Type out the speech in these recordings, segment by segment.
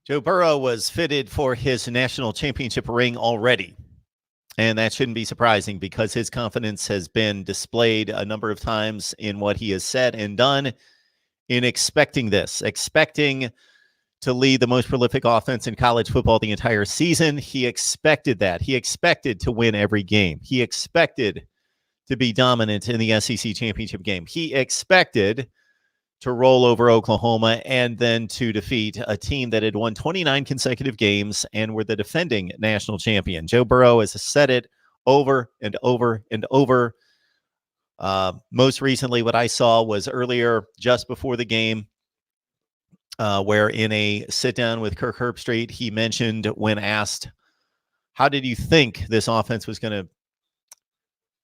Joe Burrow was fitted for his national championship ring already. And that shouldn't be surprising because his confidence has been displayed a number of times in what he has said and done in expecting to lead the most prolific offense in college football the entire season. He expected that. He expected to win every game. He expected to be dominant in the SEC championship game. He expected to roll over Oklahoma and then to defeat a team that had won 29 consecutive games and were the defending national champion. Joe Burrow has said it over and over and over. Most recently, what I saw was earlier, just before the game, where in a sit-down with Kirk Herbstreit, he mentioned when asked, how did you think this offense was going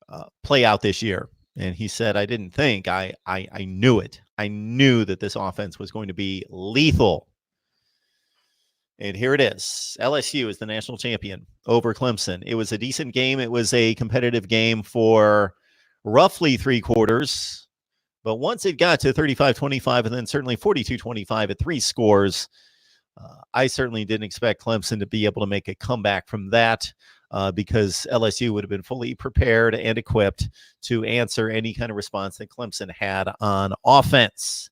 to play out this year? And he said, I didn't think, I knew it. I knew that this offense was going to be lethal. And here it is. LSU is the national champion over Clemson. It was a decent game. It was a competitive game for roughly three quarters. But once it got to 35-25 and then certainly 42-25 at three scores, I certainly didn't expect Clemson to be able to make a comeback from that. Because LSU would have been fully prepared and equipped to answer any kind of response that Clemson had on offense.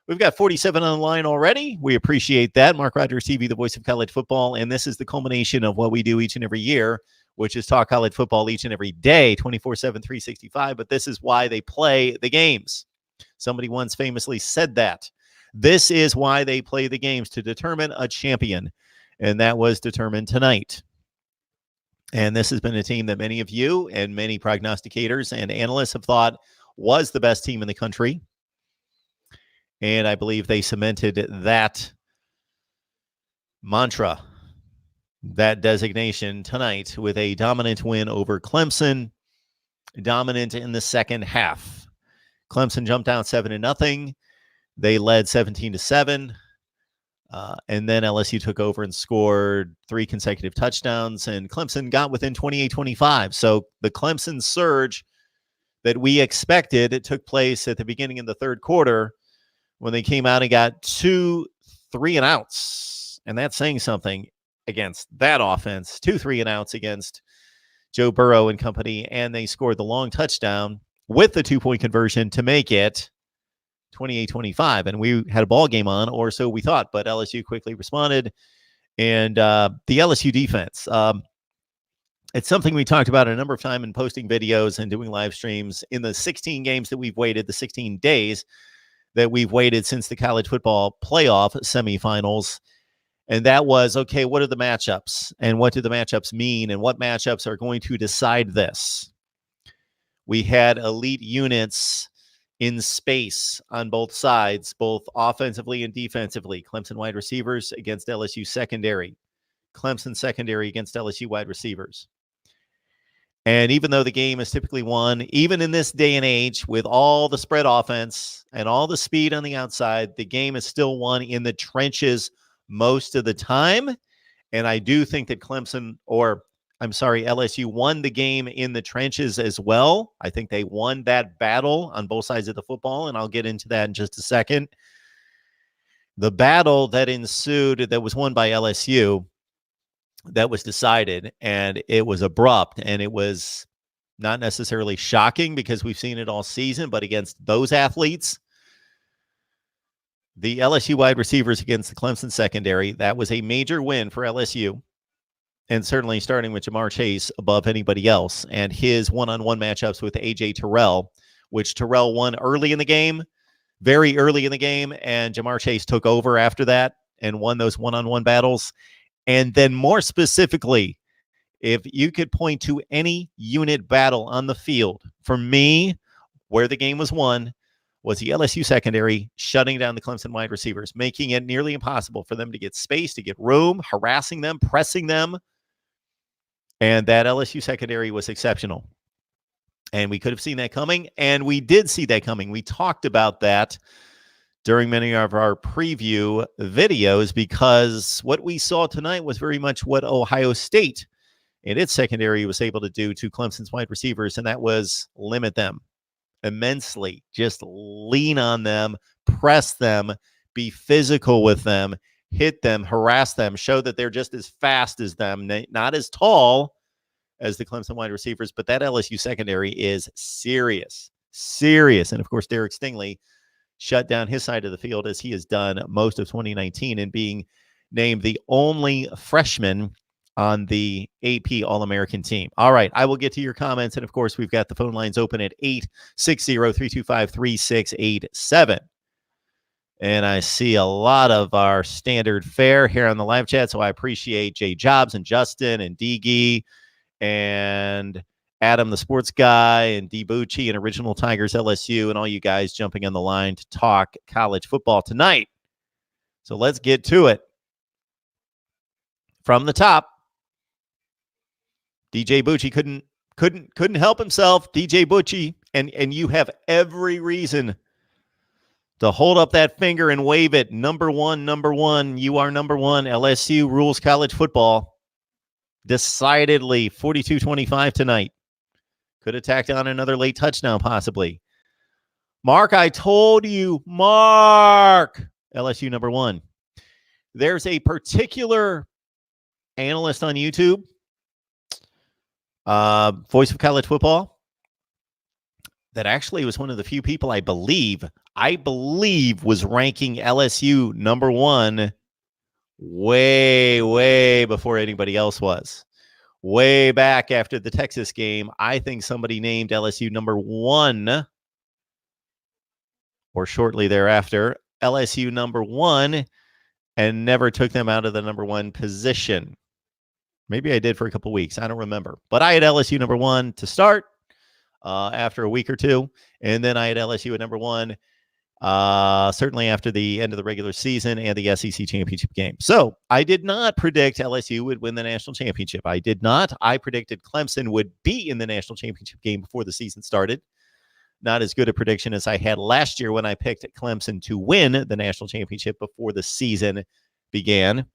We've got 47 on the line already. We appreciate that. Mark Rogers TV, the voice of college football, and this is the culmination of what we do each and every year, which is talk college football each and every day, 24/7, 365, but this is why they play the games. Somebody once famously said that. This is why they play the games, to determine a champion, and that was determined tonight. And this has been a team that many of you and many prognosticators and analysts have thought was the best team in the country. And I believe they cemented that mantra, that designation tonight with a dominant win over Clemson, dominant in the second half. Clemson jumped down 7-0. They led 17-7. And then LSU took over and scored three consecutive touchdowns, and Clemson got within 28-25. So the Clemson surge that we expected, it took place at the beginning of the third quarter when they came out and got 2 3-and-outs. And that's saying something against that offense. 2 3-and-outs against Joe Burrow and company, and they scored the long touchdown with the 2-point conversion to make it 28-25, and we had a ball game on, or so we thought, but LSU quickly responded. And the LSU defense, it's something we talked about a number of times in posting videos and doing live streams in the 16 games that we've waited, the 16 days that we've waited since the college football playoff semifinals. And that was, okay, what are the matchups? And what do the matchups mean? And what matchups are going to decide this? We had elite units in space on both sides, both offensively and defensively. Clemson wide receivers against LSU secondary. Clemson secondary against LSU wide receivers. And even though the game is typically won, even in this day and age, with all the spread offense and all the speed on the outside, the game is still won in the trenches most of the time. And I do think that LSU won the game in the trenches as well. I think they won that battle on both sides of the football, and I'll get into that in just a second. The battle that ensued, that was won by LSU, that was decided, and it was abrupt, and it was not necessarily shocking because we've seen it all season, but against those athletes, the LSU wide receivers against the Clemson secondary, that was a major win for LSU. And certainly starting with Jamar Chase above anybody else, and his one-on-one matchups with A.J. Terrell, which Terrell won early in the game, very early in the game, and Jamar Chase took over after that and won those one-on-one battles. And then more specifically, if you could point to any unit battle on the field, for me, where the game was won, was the LSU secondary shutting down the Clemson wide receivers, making it nearly impossible for them to get space, to get room, harassing them, pressing them. And that LSU secondary was exceptional. And we could have seen that coming, and we did see that coming. We talked about that during many of our preview videos, because what we saw tonight was very much what Ohio State and its secondary was able to do to Clemson's wide receivers, and that was limit them immensely. Just lean on them, press them, be physical with them, hit them, harass them, show that they're just as fast as them, not as tall as the Clemson wide receivers, but that LSU secondary is serious. And of course, Derek Stingley shut down his side of the field as he has done most of 2019 and being named the only freshman on the AP All-American team. All right, I will get to your comments. And of course, we've got the phone lines open at 860-325-3687. And I see a lot of our standard fare here on the live chat. So I appreciate Jay Jobs and Justin and Digi and Adam, the sports guy, and D. Bucci and Original Tigers LSU, and all you guys jumping on the line to talk college football tonight. So let's get to it. From the top, DJ Bucci couldn't help himself. DJ Bucci, and you have every reason to hold up that finger and wave it. Number one. You are number one. LSU rules college football. Decidedly 42-25 tonight. Could have tacked on another late touchdown, possibly. Mark, I told you. Mark. LSU number one. There's a particular analyst on YouTube, Voice of College Football, that actually was one of the few people I believe was ranking LSU number one way before anybody else was. Way back after the Texas game, I think somebody named LSU number one, or shortly thereafter, LSU number one, and never took them out of the number one position. Maybe I did for a couple weeks. I don't remember. But I had LSU number one to start after a week or two, and then I had LSU at number one certainly after the end of the regular season and the SEC championship game. So I did not predict LSU would win the national championship. I did not. I predicted Clemson would be in the national championship game before the season started. Not as good a prediction as I had last year when I picked Clemson to win the national championship before the season began.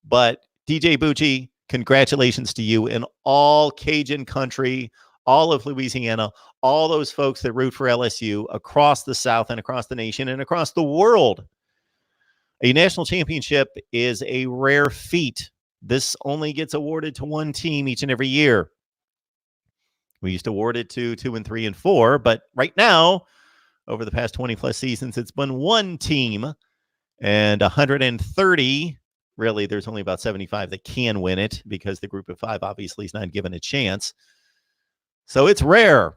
But DJ Bucci, congratulations to you and all Cajun country, all of Louisiana, all those folks that root for LSU across the South and across the nation and across the world. A national championship is a rare feat. This only gets awarded to one team each and every year. We used to award it to 2 and 3 and 4, but right now, over the past 20 plus seasons, it's been one team and 130. Really, there's only about 75 that can win it because the group of 5 obviously is not given a chance. So it's rare.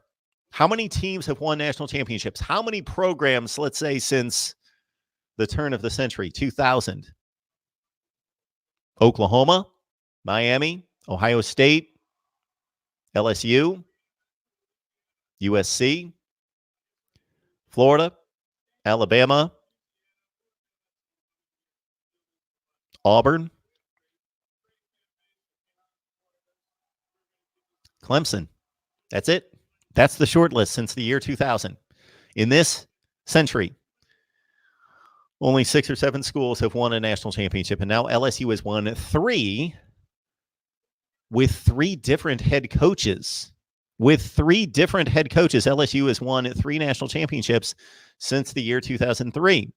How many teams have won national championships? How many programs, let's say, since the turn of the century, 2000? Oklahoma, Miami, Ohio State, LSU, USC, Florida, Alabama, Auburn, Clemson. That's it. That's the short list since the year 2000. In this century, only 6 or 7 schools have won a national championship, and now LSU has won 3 with 3 different head coaches. With 3 different head coaches, LSU has won 3 national championships since the year 2003.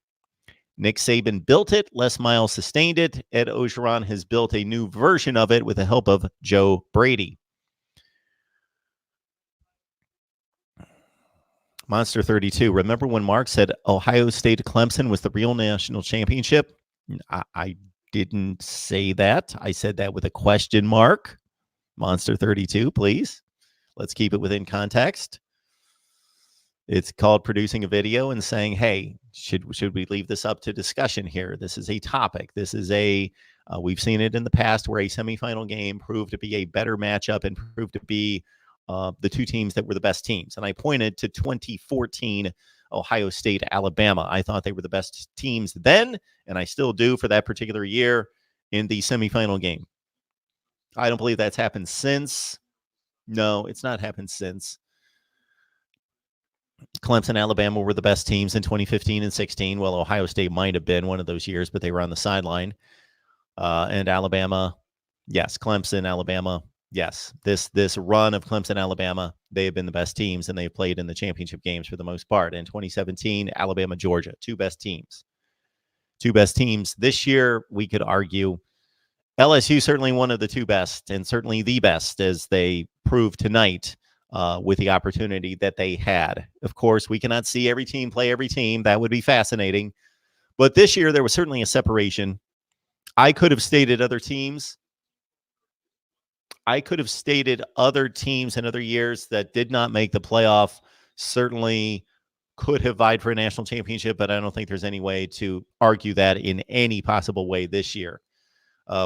Nick Saban built it. Les Miles sustained it. Ed Orgeron has built a new version of it with the help of Joe Brady. Monster 32. Remember when Mark said Ohio State Clemson was the real national championship? I didn't say that. I said that with a question mark. Monster 32, please. Let's keep it within context. It's called producing a video and saying, hey, should we leave this up to discussion here? This is a topic. This is we've seen it in the past where a semifinal game proved to be a better matchup and proved to be the 2 teams that were the best teams. And I pointed to 2014 Ohio State, Alabama. I thought they were the best teams then, and I still do for that particular year in the semifinal game. I don't believe that's happened since. No, it's not happened since. Clemson, Alabama were the best teams in 2015 and 16. Well, Ohio State might have been one of those years, but they were on the sideline. And Alabama, yes, Clemson, Alabama, yes. This run of Clemson, Alabama, they have been the best teams, and they've played in the championship games for the most part. In 2017, Alabama, Georgia, 2 best teams. two best teams. This year, we could argue LSU certainly one of the two best, and certainly the best, as they proved tonight with the opportunity that they had. Of course, we cannot see every team play every team. That would be fascinating. But this year, there was certainly a separation. I could have stated other teams. I could have stated other teams in other years that did not make the playoff, certainly could have vied for a national championship, but I don't think there's any way to argue that in any possible way this year.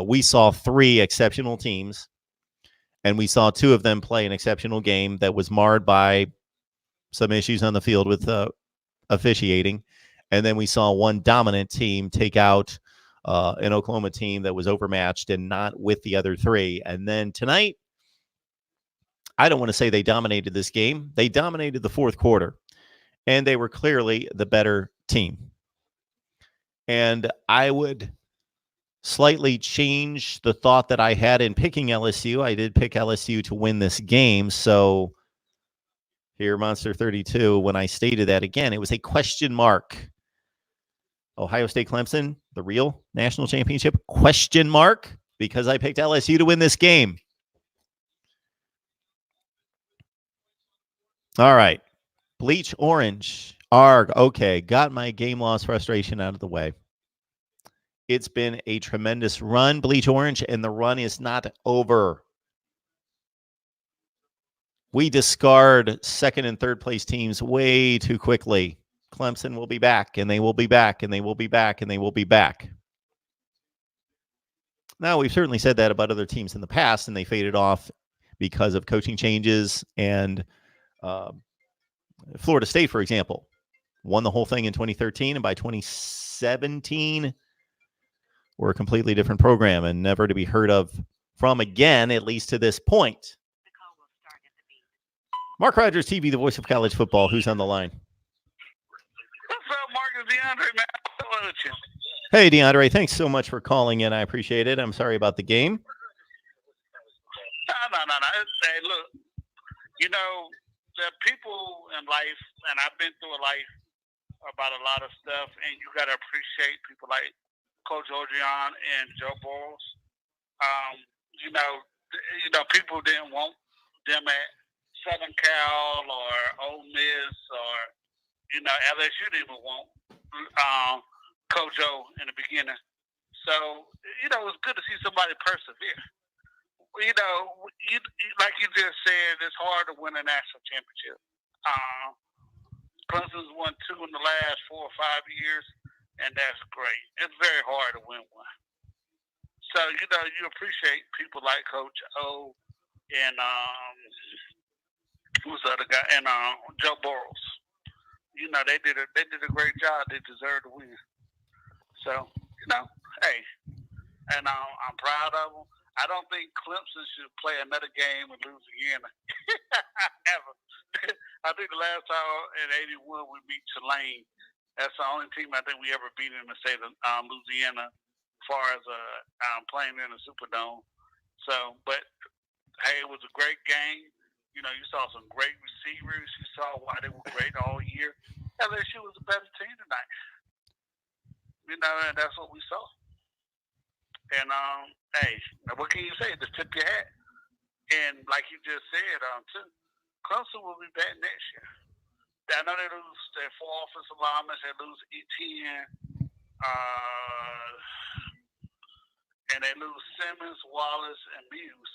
We saw three exceptional teams, and we saw two of them play an exceptional game that was marred by some issues on the field with officiating. And then we saw one dominant team take out an Oklahoma team that was overmatched and not with the other three. And then tonight, I don't want to say they dominated this game. They dominated the fourth quarter, and they were clearly the better team. And I would slightly change the thought that I had in picking LSU. I did pick LSU to win this game. So here, Monster 32, when I stated that again, it was a question mark. Ohio State Clemson, the real national championship, question mark, because I picked LSU to win this game. All right. Bleach orange. Arg. Okay. Got my game loss frustration out of the way. It's been a tremendous run, Bleach orange, and the run is not over. We discard second and third place teams way too quickly. Clemson will be back, and they will be back, and they will be back, and they will be back. Now, we've certainly said that about other teams in the past, and they faded off because of coaching changes. And Florida State, for example, won the whole thing in 2013, and by 2017, we're a completely different program and never to be heard of from again, at least to this point. Mark Rogers TV, the voice of college football. Who's on the line? What's up, Mark? It's DeAndre, man. What's with you? Hey, DeAndre. Thanks so much for calling in. I appreciate it. I'm sorry about the game. No. Hey, look, you know, there are people in life, and I've been through a life about a lot of stuff, and you got to appreciate people like Coach Orgeron and Joe Burrow. You know, people didn't want them at Southern Cal or Ole Miss or, you know, LSU didn't even want Coach O in the beginning. So, you know, it's good to see somebody persevere. You know, like you just said, it's hard to win a national championship. Clemson's won 2 in the last 4 or 5 years, and that's great. It's very hard to win one. So, you know, you appreciate people like Coach O and who's the other guy? And Joe Burrow. You know, they did a great job. They deserve to win. So, you know, hey, and I'm proud of them. I don't think Clemson should play another game with Louisiana ever. I think the last time in '81 we beat Tulane. That's the only team I think we ever beat in the state of Louisiana, as far as playing in the Superdome. So, but hey, it was a great game. You know, you saw some great receivers. You saw why they were great all year. LSU was a better team tonight. You know, and that's what we saw. And, hey, what can you say? Just tip your hat. And like you just said, too, Clemson will be back next year. I know they lose their 4 offensive linemen. They lose Etienne. And they lose Simmons, Wallace, and Muse.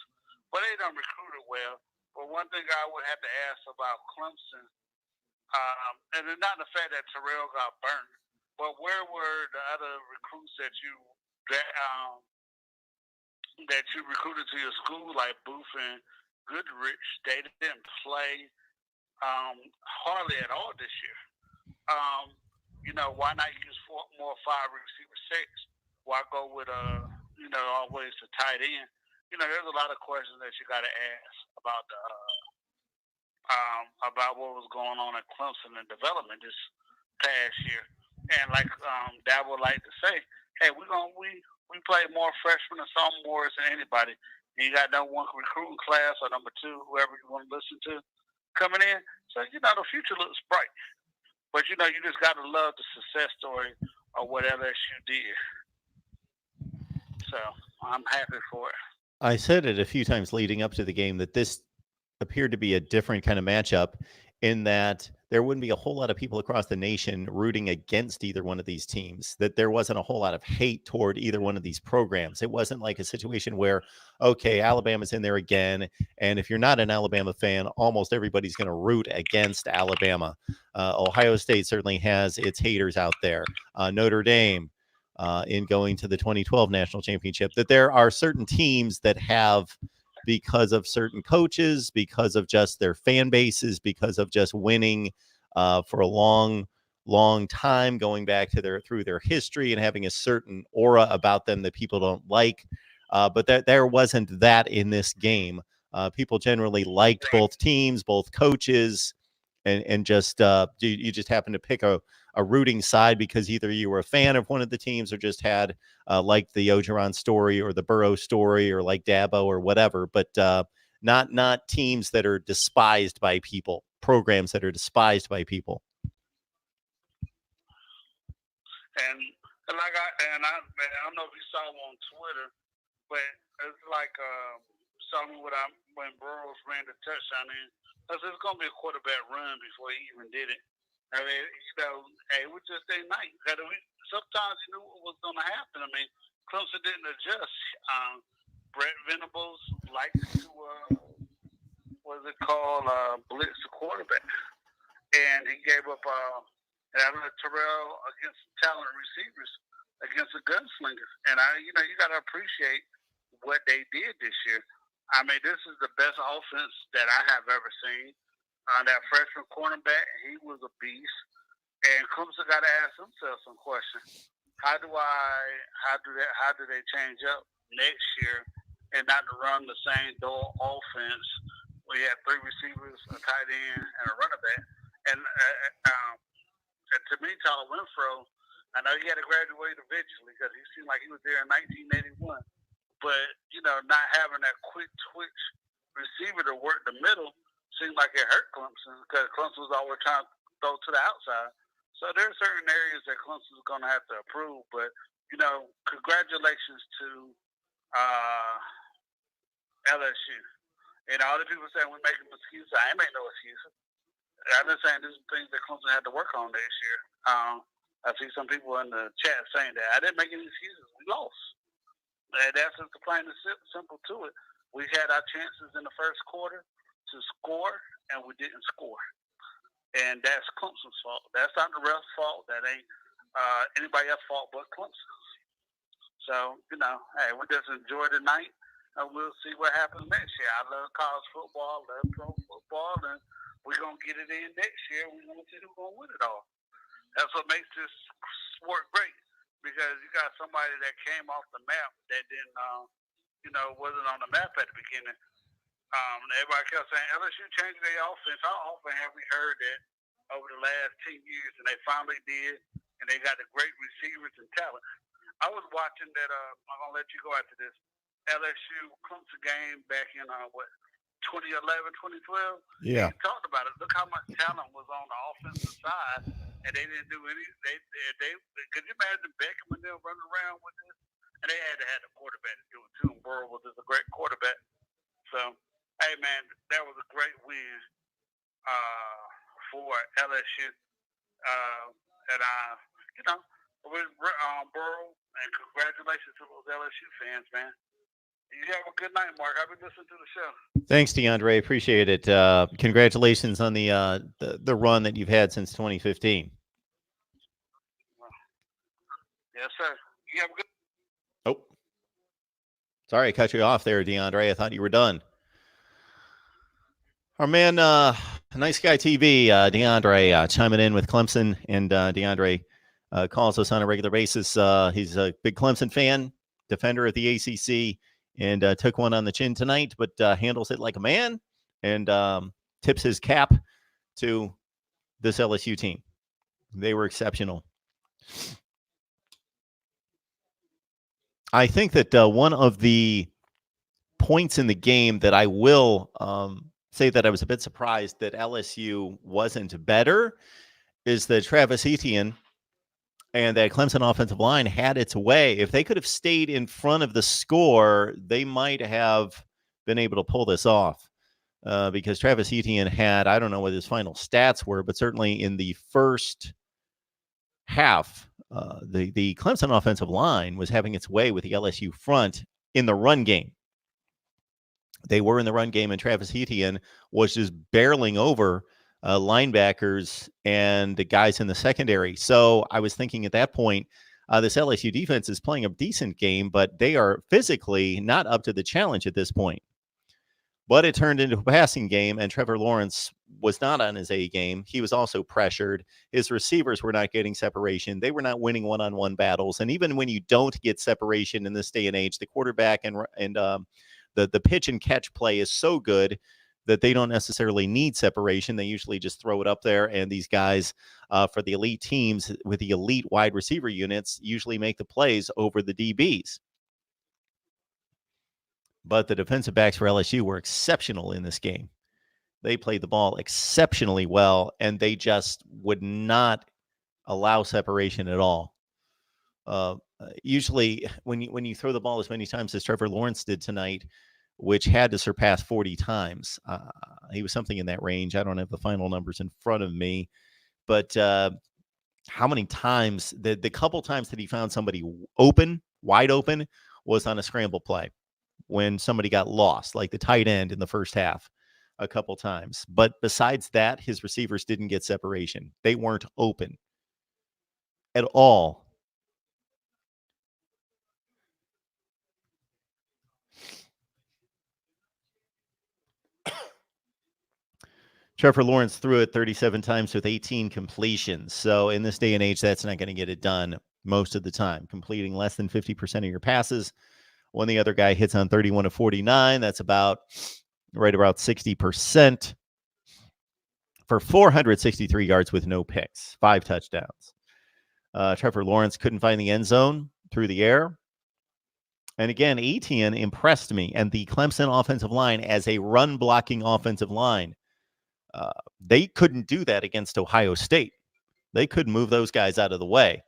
But they don't recruit it well. But one thing I would have to ask about Clemson, and it's not the fact that Terrell got burnt, but where were the other recruits that you recruited to your school, like Booth and Goodrich? They didn't play hardly at all this year. You know, why not use more 5 receiver 6? Why go with always the tight end? You know, there's a lot of questions that you got to ask about about what was going on at Clemson in development this past year. And like Dad would like to say, hey, we play more freshmen and sophomores than anybody. And you got number 1 recruiting class or number 2, whoever you want to listen to, coming in. So, you know, the future looks bright. But, you know, you just got to love the success story or what LSU did. So I'm happy for it. I said it a few times leading up to the game that this appeared to be a different kind of matchup in that there wouldn't be a whole lot of people across the nation rooting against either one of these teams, that there wasn't a whole lot of hate toward either one of these programs. It wasn't like a situation where, okay, Alabama's in there again, and if you're not an Alabama fan, almost everybody's going to root against Alabama. Ohio State certainly has its haters out there. Notre Dame, in going to the 2012 national championship, that there are certain teams that have, because of certain coaches, because of just their fan bases, because of just winning for a long time, going back to through their history and having a certain aura about them that people don't like. But there wasn't that in this game. People generally liked both teams, both coaches, and just you just happened to pick a rooting side because either you were a fan of one of the teams or just had like the Ogeron story or the Burrow story or like Dabo or whatever, but not teams that are despised by people, programs that are despised by people. And like I don't know if you saw on Twitter, but it's like something when Burrows ran the touchdown in. Because it's going to be a quarterback run before he even did it. I mean, it was just a night. Sometimes you knew what was going to happen. I mean, Clemson didn't adjust. Brett Venables likes to, blitz the quarterback. And he gave up Terrell against talent receivers, against the gunslingers. And, you got to appreciate what they did this year. I mean, this is the best offense that I have ever seen. That freshman cornerback, he was a beast. And Clemson got to ask themselves some questions. How do they change up next year and not to run the same dual offense? We had 3 receivers, a tight end, and a running back. And to me, Tyler Winfro, I know he had to graduate eventually because he seemed like he was there in 1981. But, not having that quick twitch receiver to work the middle seemed like it hurt Clemson because Clemson was always trying to throw to the outside. So there are certain areas that Clemson's going to have to improve. But, congratulations to LSU. And all the people saying we're making excuses. I ain't making no excuses. I'm just saying there's things that Clemson had to work on this year. I see some people in the chat saying that. I didn't make any excuses. We lost. And that's just the plain and simple to it. We had our chances in the first quarter to score, and we didn't score. And that's Clemson's fault. That's not the ref's fault. That ain't anybody else's fault but Clemson's. So, hey, we just enjoy the night, and we'll see what happens next year. I love college football, love pro football, and we're going to get it in next year. We want to see who's going to win it all. That's what makes this sport great. Because you got somebody that came off the map that didn't, wasn't on the map at the beginning. Everybody kept saying LSU changed their offense. How often have we heard that over the last 10 years? And they finally did, and they got the great receivers and talent. I was watching that. I'm gonna let you go after this LSU-Clemson game back in 2011, 2012. Yeah, we talked about it. Look how much talent was on the offensive side. And they didn't do any. They could you imagine Beckham and them running around with this? And they had to have the quarterback to do it too. Burrow was just a great quarterback. So, hey man, that was a great win for LSU. With Burrow, and congratulations to those LSU fans, man. You have a good night, Mark. I've been listening to the show. Thanks, DeAndre. Appreciate it. Congratulations on the run that you've had since 2015. Yes, sir. You have a good. Oh, sorry, I cut you off there, DeAndre. I thought you were done. Our man, Nice Guy TV, DeAndre, chiming in with Clemson, and DeAndre calls us on a regular basis. He's a big Clemson fan, defender at the ACC. And took one on the chin tonight, but handles it like a man and tips his cap to this LSU team. They were exceptional. I think that one of the points in the game that I will say that I was a bit surprised that LSU wasn't better is that Travis Etienne And that Clemson offensive line had its way. If they could have stayed in front of the score, they might have been able to pull this off. Because Travis Etienne had, I don't know what his final stats were, but certainly in the first half, the Clemson offensive line was having its way with the LSU front in the run game. They were in the run game, and Travis Etienne was just barreling over linebackers and the guys in the secondary. So I was thinking at that point, this LSU defense is playing a decent game, but they are physically not up to the challenge at this point. But it turned into a passing game, and Trevor Lawrence was not on his A game. He was also pressured. His receivers were not getting separation. They were not winning one-on-one battles. And even when you don't get separation in this day and age, the quarterback and the pitch and catch play is so good that they don't necessarily need separation. They usually just throw it up there, and these guys for the elite teams with the elite wide receiver units usually make the plays over the DBs. But the defensive backs for LSU were exceptional in this game. They played the ball exceptionally well, and they just would not allow separation at all. Usually, when you throw the ball as many times as Trevor Lawrence did tonight, which had to surpass 40 times, he was something in that range. I don't have the final numbers in front of me, but how many times, the couple times that he found somebody open, wide open, was on a scramble play when somebody got lost, like the tight end in the first half a couple times. But besides that, his receivers didn't get separation. They weren't open at all. Trevor Lawrence threw it 37 times with 18 completions. So in this day and age, that's not going to get it done most of the time. Completing less than 50% of your passes. When the other guy hits on 31 of 49, that's about 60% for 463 yards with no picks, 5 touchdowns. Trevor Lawrence couldn't find the end zone through the air. And again, Etienne impressed me, and the Clemson offensive line as a run-blocking offensive line. They couldn't do that against Ohio State. They couldn't move those guys out of the way.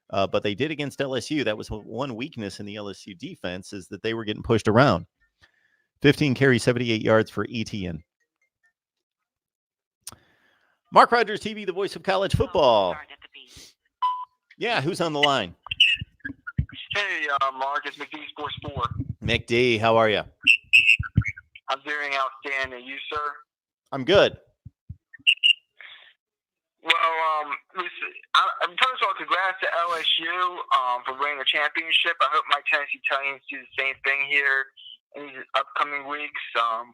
But they did against LSU. That was one weakness in the LSU defense, is that they were getting pushed around. 15 carries, 78 yards for Etienne. Mark Rogers TV, the voice of college football. Yeah, who's on the line? Hey, Mark, it's McD Sports 4. McD, how are you? I'm doing outstanding. You, sir? I'm good. Well, listen, first of all, congrats to LSU for winning the championship. I hope my Tennessee Titans do the same thing here in these upcoming weeks. So,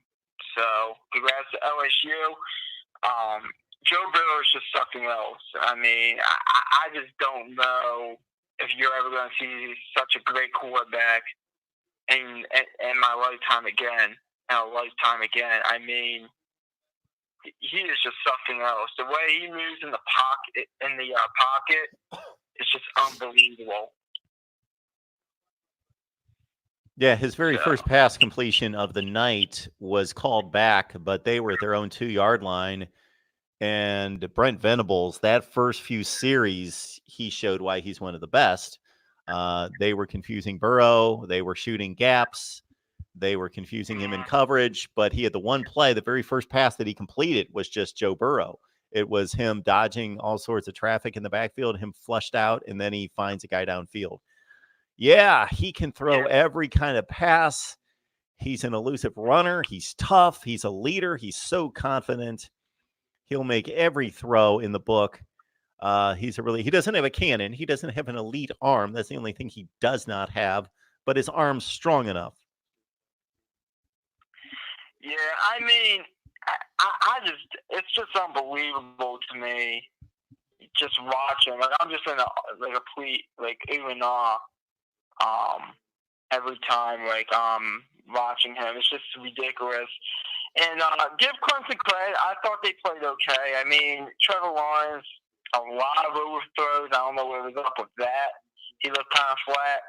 congrats to LSU. Joe Burrow is just something else. I mean, I just don't know if you're ever going to see such a great quarterback in my lifetime again. I mean, he is just something else. The way he moves in the pocket, is just unbelievable. Yeah, his very first pass completion of the night was called back, but they were at their own 2-yard line. And Brent Venables, that first few series, he showed why he's one of the best. They were confusing Burrow. They were shooting gaps. They were confusing him in coverage. But he had the one play, the very first pass that he completed was just Joe Burrow. It was him dodging all sorts of traffic in the backfield, him flushed out, and then he finds a guy downfield. Yeah, he can throw every kind of pass. He's an elusive runner. He's tough. He's a leader. He's so confident. He'll make every throw in the book. He doesn't have a cannon. He doesn't have an elite arm. That's the only thing he does not have, but his arm's strong enough. Yeah, I mean, it's just unbelievable to me. Just watching, I'm just in a complete ooh and ah. Every time I'm watching him, it's just ridiculous. And give Clemson credit. I thought they played okay. I mean, Trevor Lawrence, a lot of overthrows. I don't know what was up with that. He looked kind of flat.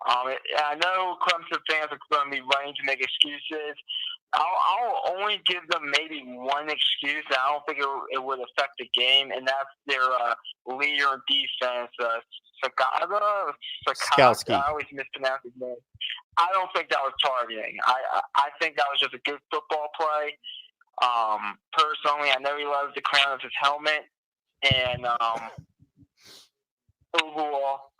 I know Clemson fans are going to be running to make excuses, I'll only give them maybe one excuse. I don't think it would affect the game, and that's their leader in defense, Skowski. I always mispronounce his name. I don't think that was targeting. I think that was just a good football play. Personally, I know he loves the crown of his helmet, and overall,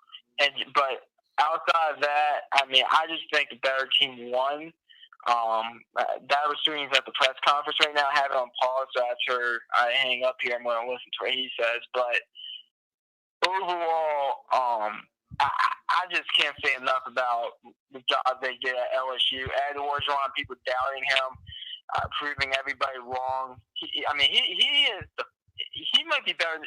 but outside of that, I mean, I just think the better team won. That was doing at the press conference right now. I have it on pause, so after I hang up here, I'm going to listen to what he says. But overall, I just can't say enough about the job they did at LSU. Ed Orgeron, people doubting him, proving everybody wrong. He is he might be better.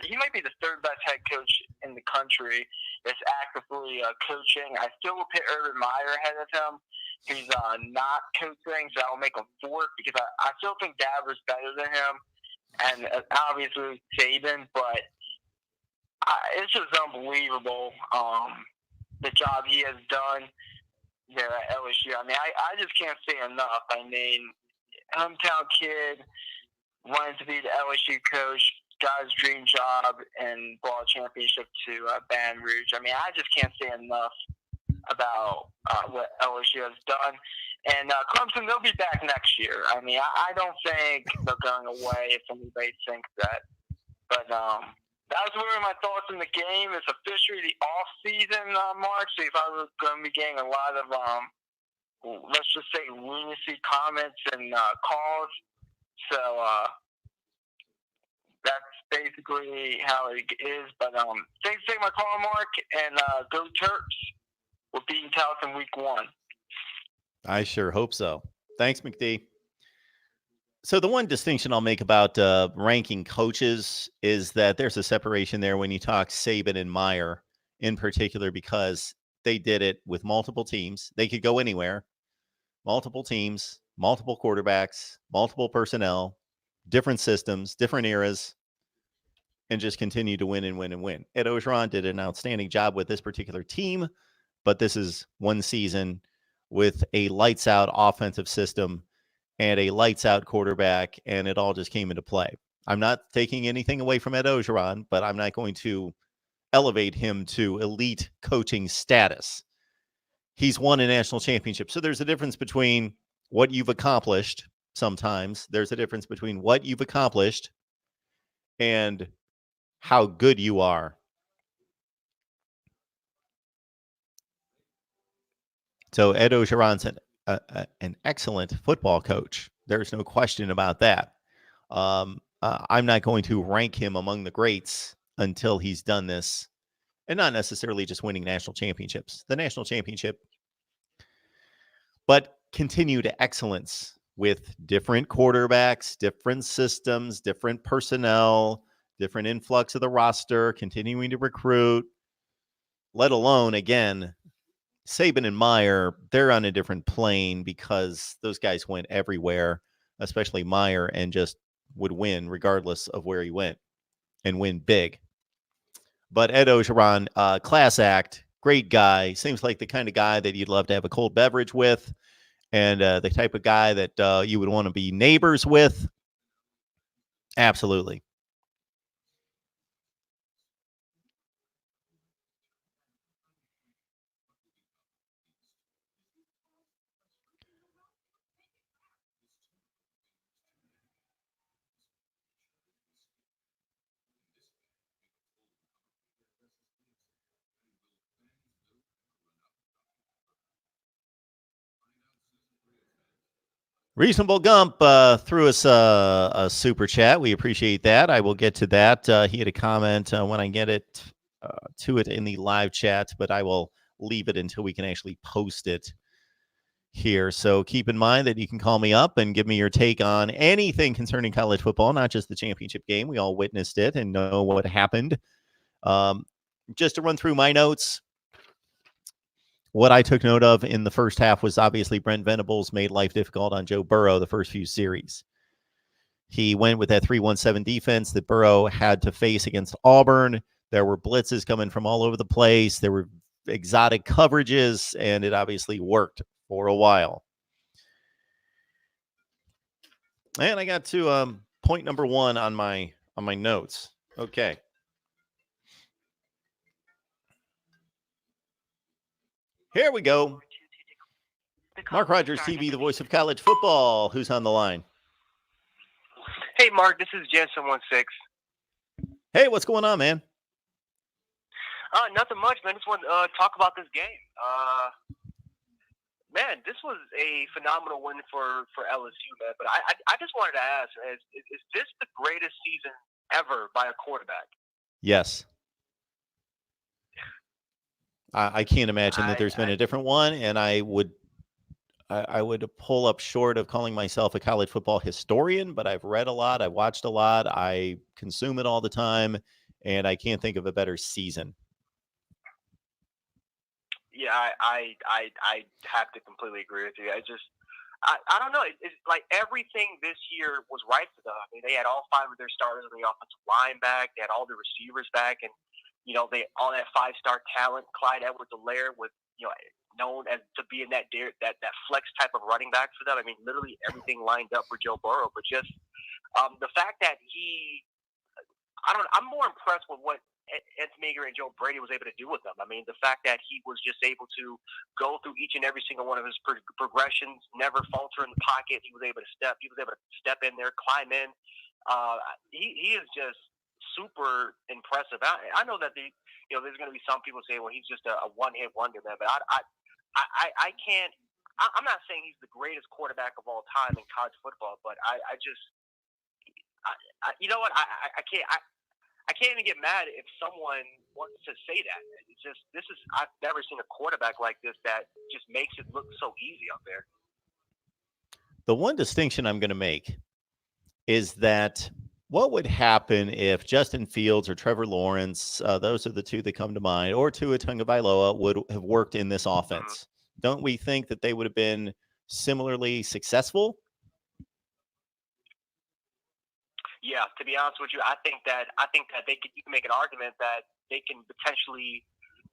He might be the third best head coach in the country that's actively coaching. I still will put Urban Meyer ahead of him. He's not coaching, so I'll make him fourth because I still think Dabra's better than him, and obviously Saban. But it's just unbelievable the job he has done there at LSU. I mean, I just can't say enough. I mean, hometown kid, wanted to be the LSU coach, got his dream job, and brought a championship to Baton Rouge. I mean, I just can't say enough about what LSU has done. And Clemson, they'll be back next year. I mean, I don't think they're going away if anybody thinks that. But that was really my thoughts on the game. It's officially the off-season, Mark, so if I was going to be getting a lot of, let's just say, lunacy comments and calls. So that's basically how it is. But thanks for taking my call, Mark, and go Terps. We're beating Towson week 1. I sure hope so. Thanks, McD. So the one distinction I'll make about ranking coaches is that there's a separation there when you talk Saban and Meyer in particular, because they did it with multiple teams. They could go anywhere, multiple teams, multiple quarterbacks, multiple personnel, different systems, different eras, and just continue to win and win and win. Ed Orgeron did an outstanding job with this particular team, but this is one season with a lights-out offensive system and a lights-out quarterback, and it all just came into play. I'm not taking anything away from Ed Orgeron, but I'm not going to elevate him to elite coaching status. He's won a national championship. So there's a difference between what you've accomplished sometimes. There's a difference between what you've accomplished and how good you are. So Ed Orgeron's an excellent football coach. There's no question about that. I'm not going to rank him among the greats until he's done this, and not necessarily just winning national championships. The national championship, but continued excellence with different quarterbacks, different systems, different personnel, different influx of the roster, continuing to recruit, let alone, again, Saban and Meyer, they're on a different plane because those guys went everywhere, especially Meyer, and just would win regardless of where he went and win big. But Ed Orgeron, class act, great guy. Seems like the kind of guy that you'd love to have a cold beverage with, and the type of guy that you would want to be neighbors with. Absolutely. Reasonable Gump threw us a super chat. We appreciate that. I will get to that. He had a comment when I get it to it in the live chat, but I will leave it until we can actually post it here. So keep in mind that you can call me up and give me your take on anything concerning college football, not just the championship game. We all witnessed it and know what happened. Just to run through my notes, what I took note of in the first half was obviously Brent Venables made life difficult on Joe Burrow the first few series. He went with that 3-1-7 defense that Burrow had to face against Auburn. There were blitzes coming from all over the place. There were exotic coverages, and it obviously worked for a while. And I got to point number 1 on my notes. Okay. Here we go. Mark Rogers TV, the voice of college football. Who's on the line? Hey, Mark, this is Jensen16. Hey, what's going on, man? Nothing much, man. Just want to talk about this game. Man, this was a phenomenal win for LSU, man. But I just wanted to ask, is this the greatest season ever by a quarterback? Yes. I can't imagine that there's been a different one, and I would pull up short of calling myself a college football historian, but I've read a lot, I've watched a lot, I consume it all the time, and I can't think of a better season. Yeah, I have to completely agree with you. I don't know. It's like everything this year was right for them. I mean, they had all 5 of their starters on the offensive line back. They had all the receivers back, and they all that 5-star talent. Clyde Edwards-Helaire was known as to being that flex type of running back for them. I mean, literally everything lined up for Joe Burrow. But just the fact that I'm more impressed with what Ed Meager and Joe Brady was able to do with them. I mean, the fact that he was just able to go through each and every single one of his progressions, never falter in the pocket. He was able to step in there, climb in. He is just super impressive. I know that there's going to be some people say, well, he's just a one-hit wonder, man. But I can't. I'm not saying he's the greatest quarterback of all time in college football, but you know what? I can't. I can't even get mad if someone wants to say that. It's just I've never seen a quarterback like this that just makes it look so easy out there. The one distinction I'm going to make is that what would happen if Justin Fields or Trevor Lawrence, those are the 2 that come to mind, or Tua Tagovailoa would have worked in this offense? Mm-hmm. Don't we think that they would have been similarly successful? Yeah, to be honest with you, I think that you can make an argument that they can potentially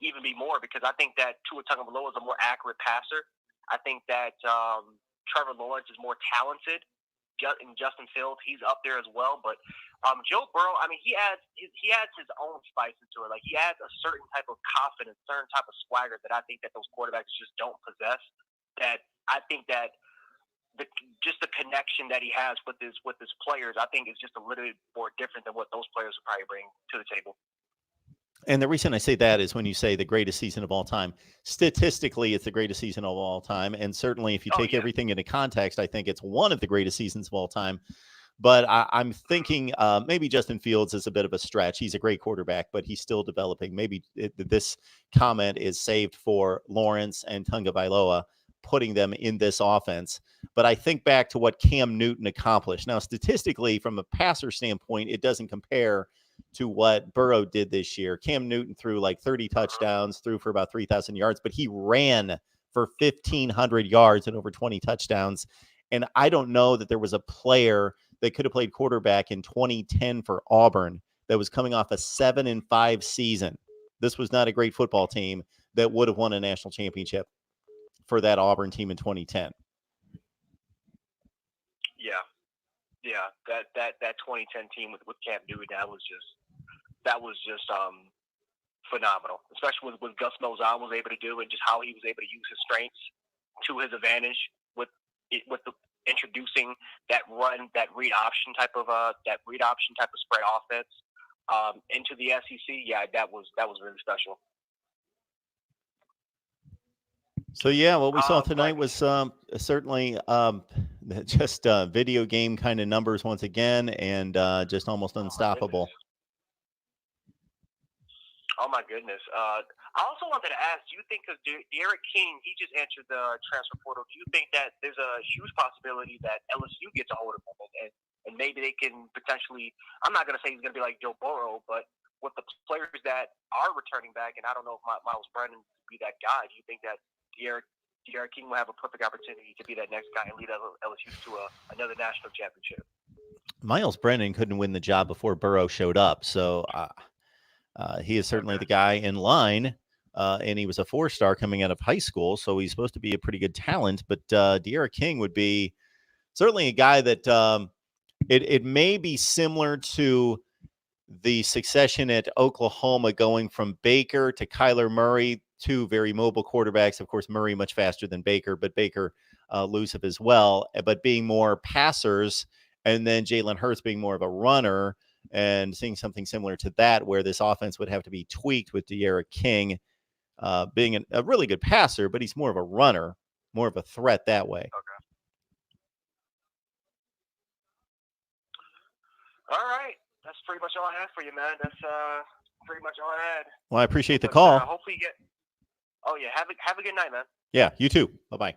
even be more, because I think that Tua Tagovailoa is a more accurate passer. I think that Trevor Lawrence is more talented, and Justin Fields, he's up there as well. But Joe Burrow, I mean, he adds his own spice into it. Like, he adds a certain type of confidence, certain type of swagger that I think that those quarterbacks just don't possess. That I think that just the connection that he has with his players, I think is just a little bit more different than what those players would probably bring to the table. And the reason I say that is when you say the greatest season of all time, statistically, it's the greatest season of all time. And certainly if you take everything into context, I think it's one of the greatest seasons of all time. But I'm thinking maybe Justin Fields is a bit of a stretch. He's a great quarterback, but he's still developing. Maybe this comment is saved for Lawrence and Tagovailoa, putting them in this offense. But I think back to what Cam Newton accomplished. Now, statistically, from a passer standpoint, it doesn't compare to what Burrow did this year. Cam Newton threw like 30 touchdowns, threw for about 3,000 yards, but he ran for 1,500 yards and over 20 touchdowns. And I don't know that there was a player that could have played quarterback in 2010 for Auburn that was coming off a 7-5 season. This was not a great football team that would have won a national championship for that Auburn team in 2010. Yeah, that 2010 team with Cam Newton, that was just phenomenal. Especially with what Gus Malzahn was able to do, and just how he was able to use his strengths to his advantage with introducing that read option type of spread offense into the SEC. Yeah, that was really special. So, yeah, what we saw tonight was certainly just video game kind of numbers once again, and just almost unstoppable. Oh, my goodness. I also wanted to ask, do you think, because D'Eriq King, he just entered the transfer portal, do you think that there's a huge possibility that LSU gets a hold of him and maybe they can potentially, I'm not going to say he's going to be like Joe Burrow, but with the players that are returning back, and I don't know if Miles Brennan would be that guy, do you think that D'Eriq King will have a perfect opportunity to be that next guy and lead LSU to another national championship? Miles Brennan couldn't win the job before Burrow showed up, so he is certainly the guy in line, and he was a 4-star coming out of high school, so he's supposed to be a pretty good talent, but D'Eriq King would be certainly a guy that it may be similar to the succession at Oklahoma, going from Baker to Kyler Murray, two very mobile quarterbacks. Of course, Murray much faster than Baker, but Baker elusive as well, but being more passers, and then Jalen Hurts being more of a runner, and seeing something similar to that, where this offense would have to be tweaked with De'Ara King being a really good passer, but he's more of a runner, more of a threat that way. Okay. All right. That's pretty much all I had for you, man. That's pretty much all I had. Well, I appreciate the call. Hopefully you get. Oh yeah, have a good night, man. Yeah, you too. Bye-bye.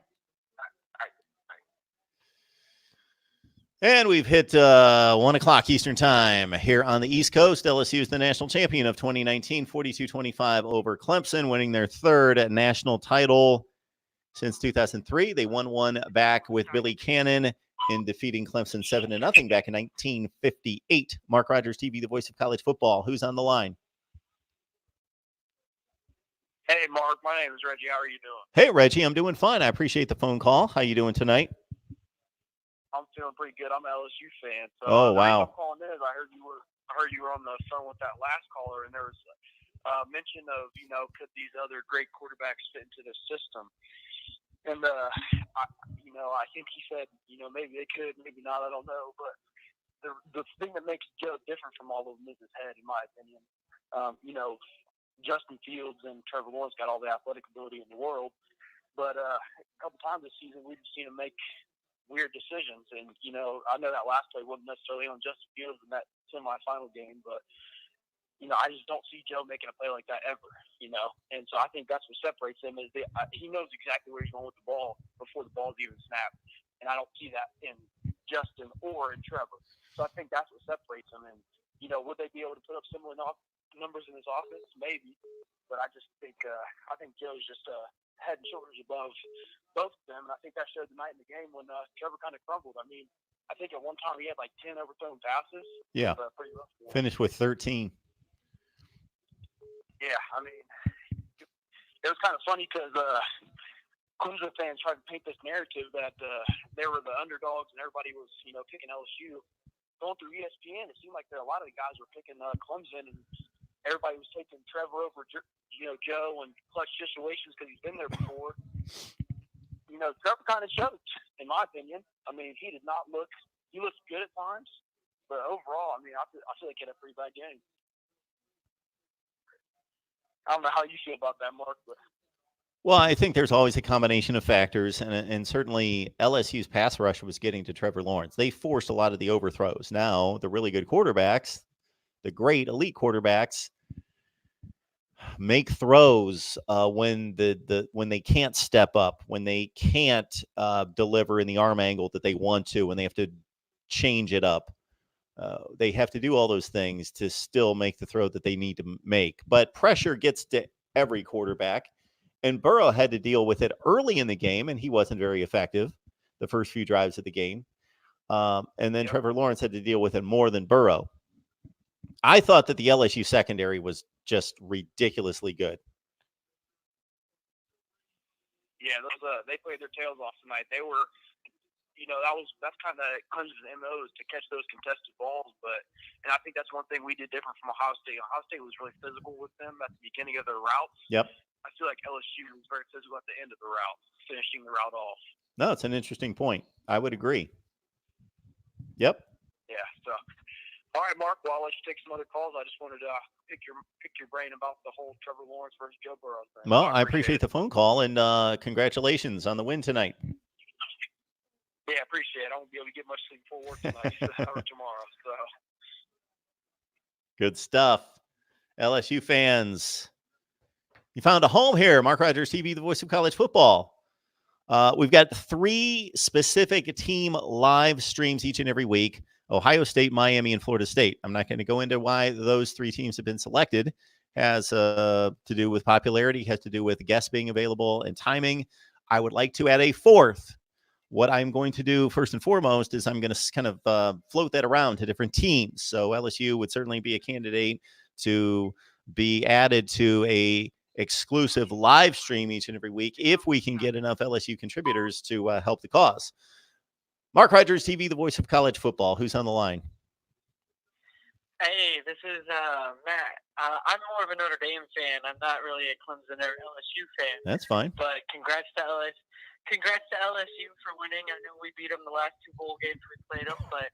And we've hit 1 o'clock Eastern time here on the East Coast. LSU is the national champion of 2019, 42-25 over Clemson, winning their third national title since 2003. They won one back with Billy Cannon in defeating Clemson 7-0 back in 1958. Mark Rogers TV, the voice of college football. Who's on the line? Hey, Mark. My name is Reggie. How are you doing? Hey, Reggie. I'm doing fine. I appreciate the phone call. How you doing tonight? I'm feeling pretty good. I'm an LSU fan. So oh, wow. I'm calling in. I heard you were on the phone with that last caller, and there was mention of, could these other great quarterbacks fit into this system? And, I think he said, maybe they could, maybe not, I don't know. But the thing that makes Joe different from all of them is his head, in my opinion. Justin Fields and Trevor Lawrence got all the athletic ability in the world. But a couple times this season, we've seen him make weird decisions. And, I know that last play wasn't necessarily on Justin Fields in that semifinal game, but, I just don't see Joe making a play like that ever, And so I think that's what separates him is he knows exactly where he's going with the ball before the ball's even snapped. And I don't see that in Justin or in Trevor. So I think that's what separates them. And, would they be able to put up similar numbers in his offense? Maybe. But I just think Joe's just head and shoulders above both of them. And I think that showed tonight in the game when Trevor kind of crumbled. I mean, I think at one time he had like 10 overthrown passes. Yeah. Pretty rough. Finished with 13. Yeah, I mean, it was kind of funny because Clemson fans tried to paint this narrative that they were the underdogs and everybody was, picking LSU. Going through ESPN, it seemed like a lot of the guys were picking Clemson, and everybody was taking Trevor over, Joe in clutch situations because he's been there before. Trevor kind of showed, in my opinion. I mean, he looked good at times, but overall, I mean, I feel like he had a pretty bad game. I don't know how you feel about that, Mark. But. Well, I think there's always a combination of factors, and certainly LSU's pass rush was getting to Trevor Lawrence. They forced a lot of the overthrows. Now, the really good quarterbacks, the great elite quarterbacks, make throws when they can't step up, when they can't deliver in the arm angle that they want to, when they have to change it up. They have to do all those things to still make the throw that they need to make. But pressure gets to every quarterback. And Burrow had to deal with it early in the game, and he wasn't very effective the first few drives of the game. And then Trevor Lawrence had to deal with it more than Burrow. I thought that the LSU secondary was just ridiculously good. Yeah, they played their tails off tonight. They were, that's kind of Clemson's MO is to catch those contested balls. And I think that's one thing we did different from Ohio State. Ohio State was really physical with them at the beginning of their routes. Yep. I feel like LSU was very physical at the end of the route, finishing the route off. No, it's an interesting point. I would agree. Yep. Yeah. So, all right, Mark. Well, I'll let you take some other calls. I just wanted to pick your brain about the whole Trevor Lawrence versus Joe Burrow thing. Well, I appreciate the phone call, and congratulations on the win tonight. Yeah, I appreciate it. I won't be able to get much sleep before work tonight or tomorrow. So. Good stuff. LSU fans. You found a home here. Mark Rogers TV, the voice of college football. We've got 3 specific team live streams each and every week. Ohio State, Miami, and Florida State. I'm not going to go into why those 3 teams have been selected. Has to do with popularity, has to do with guests being available and timing. I would like to add a 4th. What I'm going to do first and foremost is I'm going to kind of float that around to different teams. So LSU would certainly be a candidate to be added to a exclusive live stream each and every week if we can get enough LSU contributors to help the cause. Mark Rogers TV, the voice of college football. Who's on the line? Hey, this is Matt. I'm more of a Notre Dame fan. I'm not really a Clemson or LSU fan. That's fine. But congrats to LSU. Congrats to LSU for winning. I know we beat them the last 2 bowl games we played them, but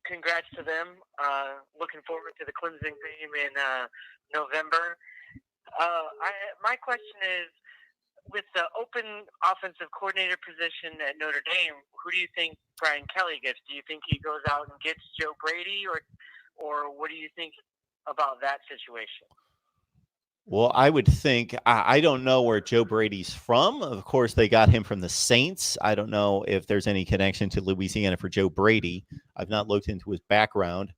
congrats to them. Looking forward to the Clemson game in November. My question is, with the open offensive coordinator position at Notre Dame, who do you think Brian Kelly gets? Do you think he goes out and gets Joe Brady, or what do you think about that situation? Well, I would think, I don't know where Joe Brady's from. Of course, they got him from the Saints. I don't know if there's any connection to Louisiana for Joe Brady. I've not looked into his background.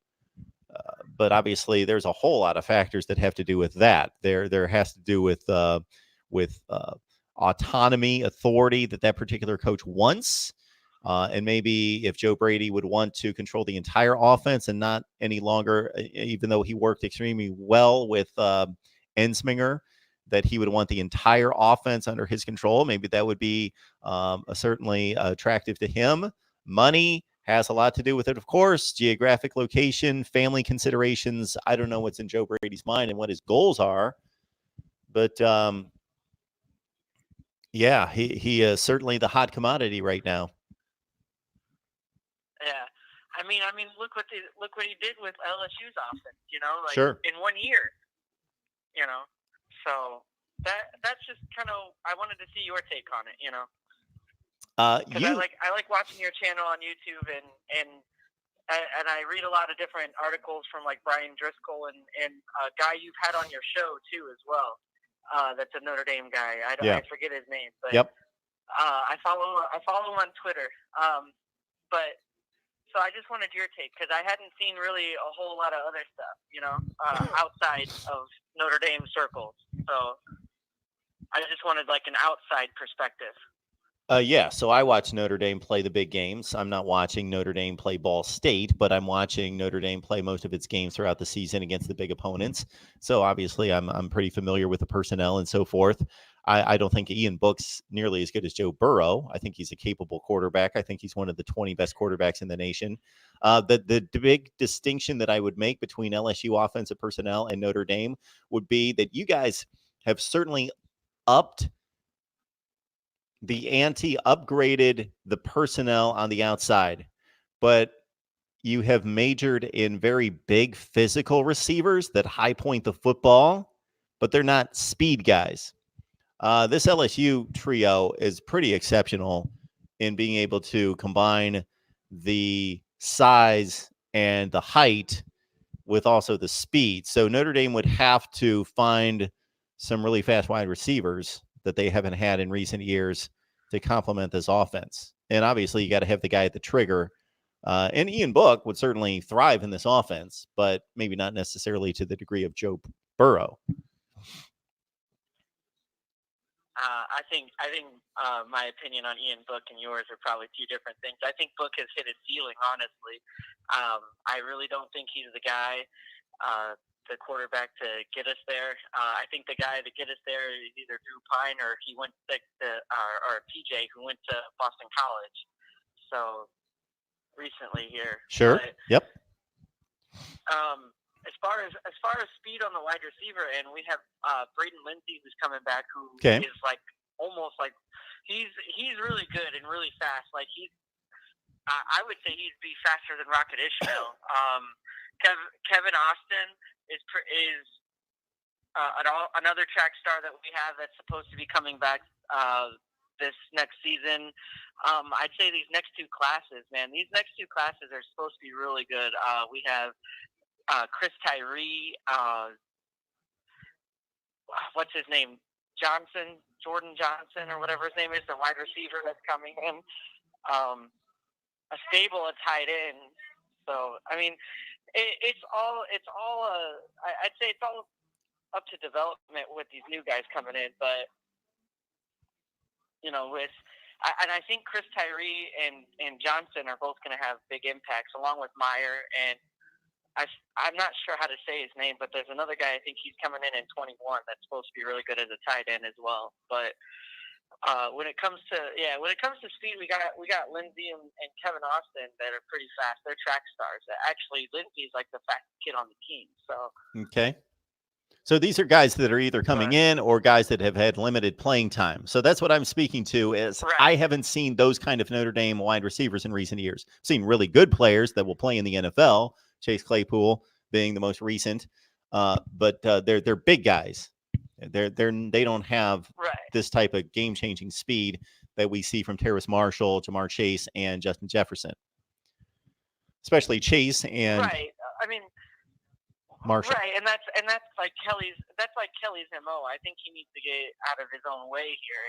But obviously, there's a whole lot of factors that have to do with that. There has to do with autonomy, authority that particular coach wants. And maybe if Joe Brady would want to control the entire offense and not any longer, even though he worked extremely well with Ensminger, that he would want the entire offense under his control. Maybe that would be certainly attractive to him. Money has a lot to do with it, of course. Geographic location, family considerations. I don't know what's in Joe Brady's mind and what his goals are. But yeah, he is certainly the hot commodity right now. Yeah, I mean, look what he did with LSU's offense. Like Sure. in 1 year. So that's just kind of, I wanted to see your take on it. Because I like watching your channel on YouTube, and I read a lot of different articles from like Brian Driscoll and a guy you've had on your show too as well. That's a Notre Dame guy. I forget his name, but yep. I follow him on Twitter. But so I just wanted your take, because I hadn't seen really a whole lot of other stuff, outside of Notre Dame circles. So I just wanted like an outside perspective. Yeah, so I watch Notre Dame play the big games. I'm not watching Notre Dame play Ball State, but I'm watching Notre Dame play most of its games throughout the season against the big opponents. So obviously I'm pretty familiar with the personnel and so forth. I don't think Ian Book's nearly as good as Joe Burrow. I think he's a capable quarterback. I think he's one of the 20 best quarterbacks in the nation. The big distinction that I would make between LSU offensive personnel and Notre Dame would be that you guys have certainly upped the ante, upgraded the personnel on the outside, but you have majored in very big physical receivers that high point the football, but they're not speed guys. This LSU trio is pretty exceptional in being able to combine the size and the height with also the speed. So Notre Dame would have to find some really fast wide receivers that they haven't had in recent years to complement this offense. And obviously you got to have the guy at the trigger. And Ian Book would certainly thrive in this offense, but maybe not necessarily to the degree of Joe Burrow. I think my opinion on Ian Book and yours are probably two different things. I think Book has hit his ceiling, honestly. I really don't think he's the guy, the quarterback to get us there. I think the guy to get us there is either Drew Pine or he went or PJ, who went to Boston College. So recently here. Sure. But, yep. As far as speed on the wide receiver, and we have Braden Lindsey who's coming back, who is like almost like he's really good and really fast. Like I would say he'd be faster than Rocket Ishmael. Kevin Austin is another track star that we have that's supposed to be coming back this next season. I'd say these next two classes, man. These next two classes are supposed to be really good. We have Chris Tyree, what's his name? Jordan Johnson, or whatever his name is, the wide receiver that's coming in. A stable at tight end. So, I mean, I'd say it's all up to development with these new guys coming in, but I think Chris Tyree and Johnson are both going to have big impacts, along with Meyer, and I'm not sure how to say his name, but there's another guy, I think he's coming in 21, that's supposed to be really good as a tight end as well. But When it comes to speed, we got Lindsey and Kevin Austin that are pretty fast. They're track stars. Actually, Lindsey's like the fastest kid on the team. So Okay. So these are guys that are either coming in or guys that have had limited playing time. So that's what I'm speaking to is I haven't seen those kind of Notre Dame wide receivers in recent years. I've seen really good players that will play in the NFL, Chase Claypool being the most recent, but they're big guys. They don't have this type of game-changing speed that we see from Terrace Marshall, Jamar Chase, and Justin Jefferson. Especially Chase and Marshall. Right, and that's like Kelly's MO. I think he needs to get out of his own way here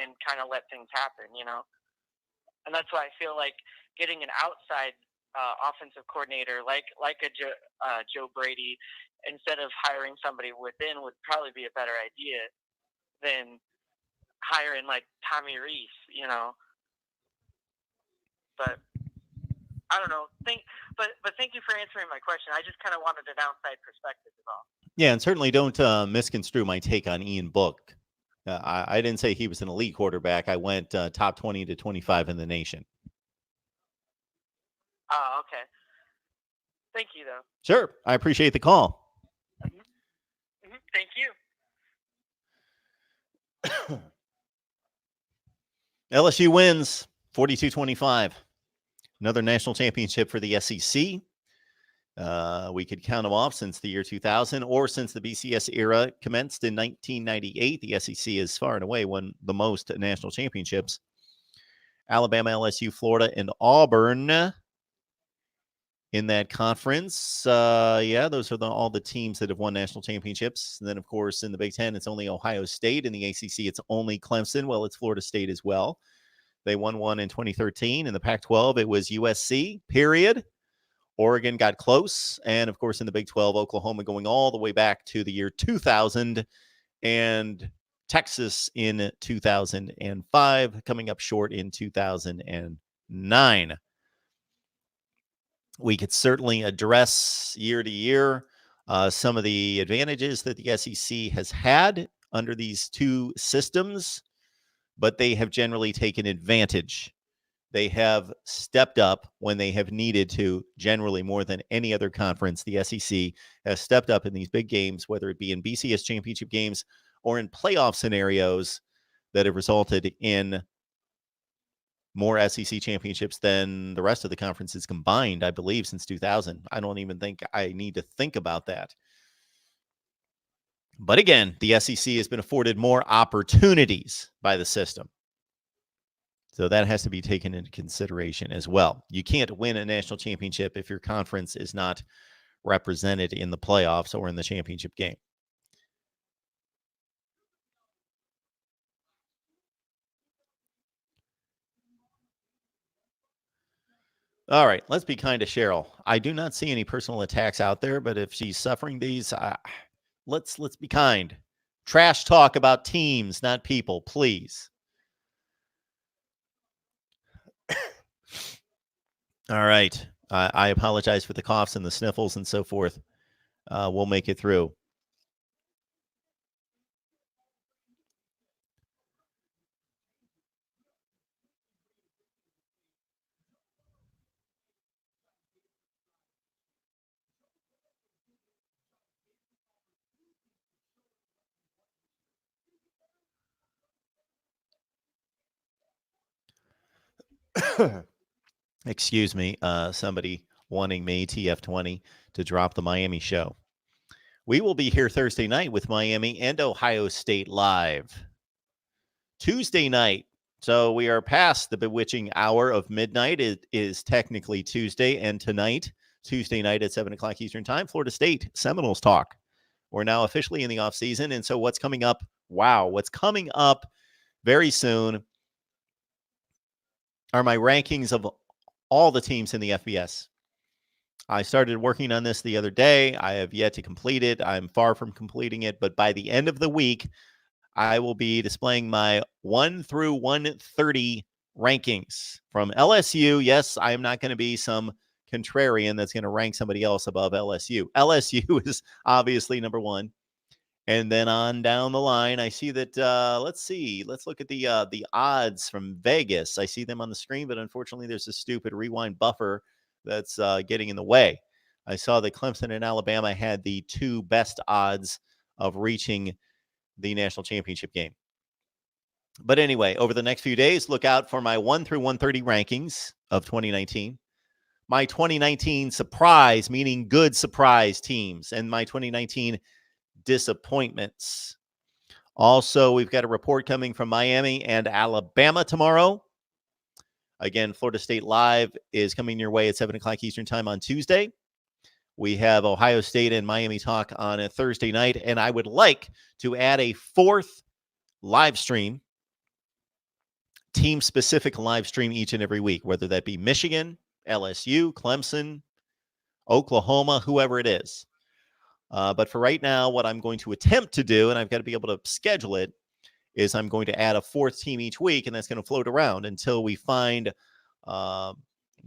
and kind of let things happen, you know. And that's why I feel like getting an outside offensive coordinator like a Joe Brady instead of hiring somebody within would probably be a better idea than hiring like Tommy Reese, you know. But I don't know. But thank you for answering my question. I just kind of wanted an outside perspective as well. Yeah, and certainly don't misconstrue my take on Ian Book. I didn't say he was an elite quarterback. I went top 20 to 25 in the nation. Oh, okay. Thank you, though. Sure. I appreciate the call. Mm-hmm. Thank you. LSU wins 42-25. Another national championship for the SEC. We could count them off since the year 2000 or since the BCS era commenced in 1998. The SEC has far and away won the most national championships. Alabama, LSU, Florida, and Auburn in that conference. Those are all the teams that have won national championships. And then, of course, in the Big Ten, it's only Ohio State. In the ACC, it's only Clemson. Well, it's Florida State as well. They won one in 2013. In the Pac-12, it was USC, period. Oregon got close. And, of course, in the Big 12, Oklahoma going all the way back to the year 2000. And Texas in 2005, coming up short in 2009. We could certainly address year to year some of the advantages that the SEC has had under these two systems, but they have generally taken advantage. They have stepped up when they have needed to, generally more than any other conference. The SEC has stepped up in these big games, whether it be in BCS championship games or in playoff scenarios that have resulted in more SEC championships than the rest of the conferences combined, I believe, since 2000. I don't even think I need to think about that. But again, the SEC has been afforded more opportunities by the system. So that has to be taken into consideration as well. You can't win a national championship if your conference is not represented in the playoffs or in the championship game. All right, let's be kind to Cheryl. I do not see any personal attacks out there, but if she's suffering these, let's be kind. Trash talk about teams, not people, please. All right. I apologize for the coughs and the sniffles and so forth. We'll make it through. Excuse me, somebody wanting me, TF20, to drop the Miami show. We will be here Thursday night with Miami and Ohio State live. Tuesday night, so we are past the bewitching hour of midnight. It is technically Tuesday, and tonight, Tuesday night at 7 o'clock Eastern Time, Florida State Seminoles talk. We're now officially in the offseason, and so what's coming up? Wow, what's coming up very soon are my rankings of all the teams in the FBS. I started working on this the other day. I have yet to complete it. I'm far from completing it, but by the end of the week, I will be displaying my 1 through 130 rankings from LSU. Yes, I am not going to be some contrarian that's going to rank somebody else above LSU. LSU is obviously number one. And then on down the line, I see that, let's look at the odds from Vegas. I see them on the screen, but unfortunately there's a stupid rewind buffer that's getting in the way. I saw that Clemson and Alabama had the two best odds of reaching the national championship game. But anyway, over the next few days, look out for my 1 through 130 rankings of 2019. My 2019 surprise, meaning good surprise teams, and my 2019 disappointments. Also, we've got a report coming from Miami and Alabama tomorrow. Again, Florida State Live is coming your way at 7 o'clock Eastern time on Tuesday. We have Ohio State and Miami talk on a Thursday night, and I would like to add a fourth live stream, team-specific live stream each and every week, whether that be Michigan, LSU, Clemson, Oklahoma, whoever it is. But for right now, what I'm going to attempt to do, and I've got to be able to schedule it, is I'm going to add a fourth team each week, and that's going to float around until we find,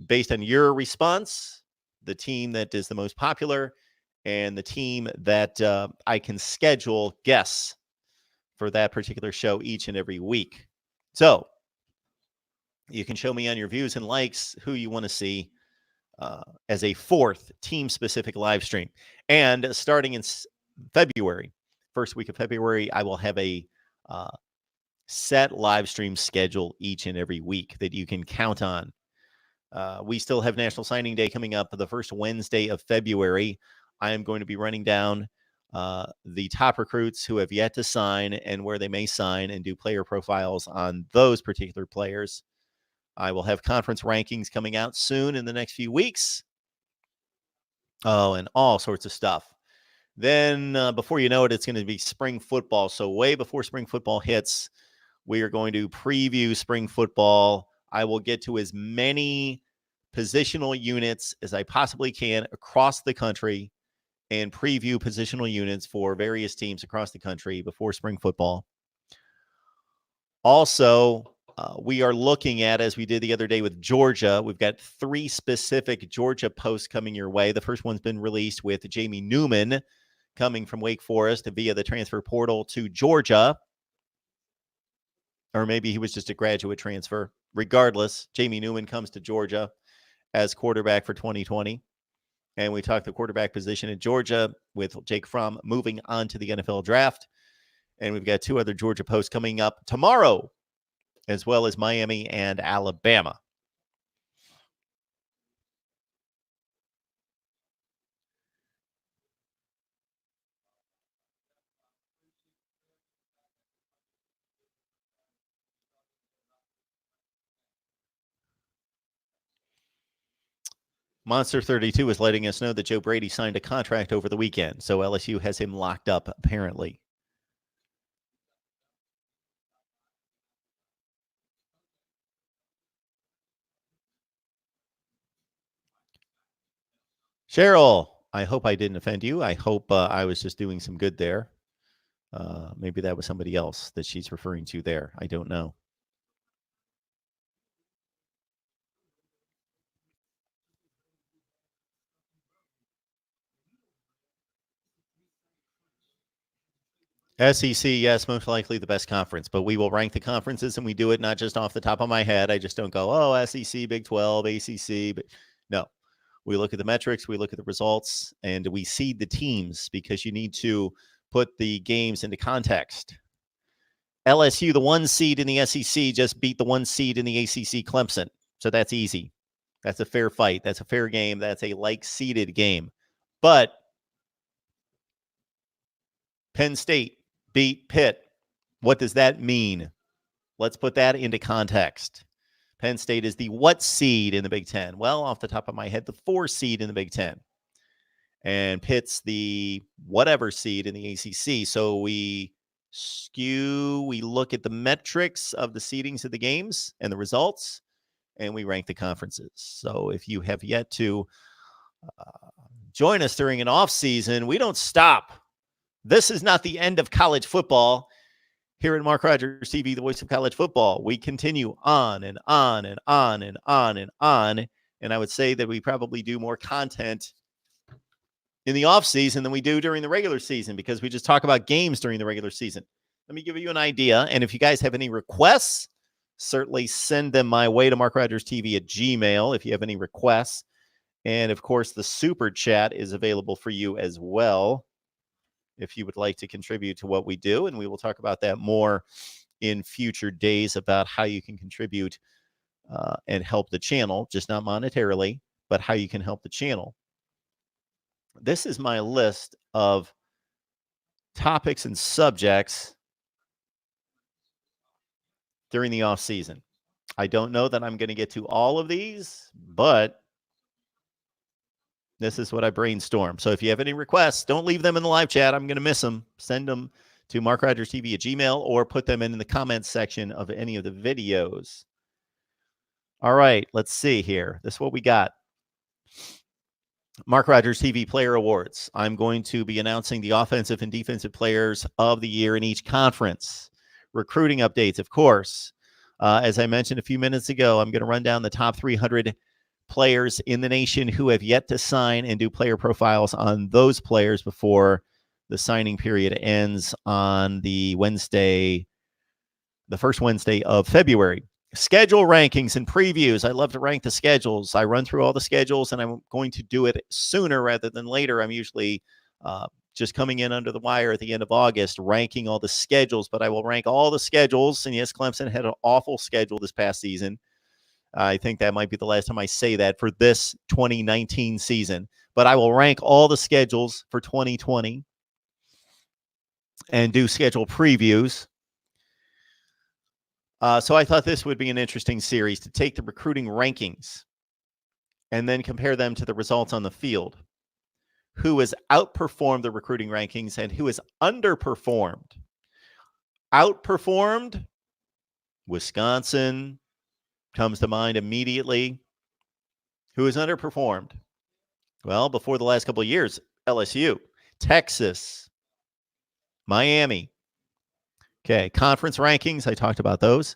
based on your response, the team that is the most popular and the team that I can schedule guests for that particular show each and every week. So you can show me on your views and likes who you want to see as a fourth team-specific live stream. And starting in February, first week of February, I will have a set live stream schedule each and every week that you can count on. We still have National Signing Day coming up the first Wednesday of February. I am going to be running down the top recruits who have yet to sign and where they may sign and do player profiles on those particular players. I will have conference rankings coming out soon in the next few weeks. Oh, and all sorts of stuff. Then before you know it, it's going to be spring football. So way before spring football hits, we are going to preview spring football. I will get to as many positional units as I possibly can across the country and preview positional units for various teams across the country before spring football. Also, we are looking at, as we did the other day with Georgia, we've got 3 specific Georgia posts coming your way. The first one's been released with Jamie Newman coming from Wake Forest via the transfer portal to Georgia. Or maybe he was just a graduate transfer. Regardless, Jamie Newman comes to Georgia as quarterback for 2020. And we talked the quarterback position in Georgia with Jake Fromm moving on to the NFL draft. And we've got 2 other Georgia posts coming up tomorrow, as well as Miami and Alabama. Monster 32 is letting us know that Joe Brady signed a contract over the weekend, so LSU has him locked up, apparently. Cheryl, I hope I didn't offend you. I hope I was just doing some good there. Maybe that was somebody else that she's referring to there. I don't know. SEC, yes, most likely the best conference, but we will rank the conferences, and we do it not just off the top of my head. I just don't go, oh, SEC, Big 12, ACC. But no, we look at the metrics, we look at the results, and we seed the teams because you need to put the games into context. LSU, the 1 seed in the SEC, just beat the 1 seed in the ACC, Clemson. So that's easy. That's a fair fight. That's a fair game. That's a like-seeded game. But Penn State beat Pitt. What does that mean? Let's put that into context. Penn State is the what seed in the Big Ten? Well, off the top of my head, the 4 seed in the Big Ten. And Pitt's the whatever seed in the ACC. So we look at the metrics of the seedings of the games and the results, and we rank the conferences. So if you have yet to join us during an off season, we don't stop. This is not the end of college football. Here at Mark Rogers TV, the voice of college football, we continue on and on and on and on and on. And I would say that we probably do more content in the off season than we do during the regular season because we just talk about games during the regular season. Let me give you an idea. And if you guys have any requests, certainly send them my way to markrogerstv@gmail.com if you have any requests. And of course, the super chat is available for you as well if you would like to contribute to what we do. And we will talk about that more in future days about how you can contribute and help the channel, just not monetarily, but how you can help the channel. This is my list of topics and subjects during the off season. I don't know that I'm going to get to all of these, but this is what I brainstormed. So if you have any requests, don't leave them in the live chat. I'm going to miss them. Send them to markrogerstv@gmail.com or put them in the comments section of any of the videos. All right, let's see here. This is what we got. Mark Rogers TV Player Awards. I'm going to be announcing the offensive and defensive players of the year in each conference. Recruiting updates, of course. As I mentioned a few minutes ago, I'm going to run down the top 300 players in the nation who have yet to sign and do player profiles on those players before the signing period ends on the first Wednesday of February. Schedule rankings and previews. I love to rank the schedules. I run through all the schedules, and I'm going to do it sooner rather than later. I'm usually just coming in under the wire at the end of August, ranking all the schedules, but I will rank all the schedules. And yes, Clemson had an awful schedule this past season. I think that might be the last time I say that for this 2019 season. But I will rank all the schedules for 2020 and do schedule previews. So I thought this would be an interesting series to take the recruiting rankings and then compare them to the results on the field. Who has outperformed the recruiting rankings and who has underperformed? Outperformed, Wisconsin comes to mind immediately. Who has underperformed? Well, before the last couple of years, LSU, Texas, Miami. Okay, conference rankings, I talked about those.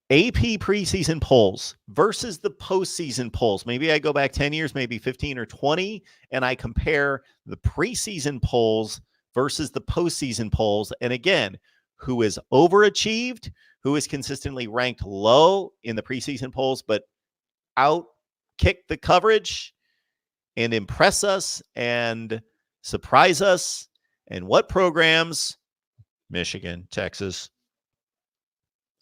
AP preseason polls versus the postseason polls. Maybe I go back 10 years, maybe 15 or 20, and I compare the preseason polls versus the postseason polls. And again, who has overachieved, who is consistently ranked low in the preseason polls, but outkick the coverage and impress us and surprise us, and what programs, Michigan, Texas,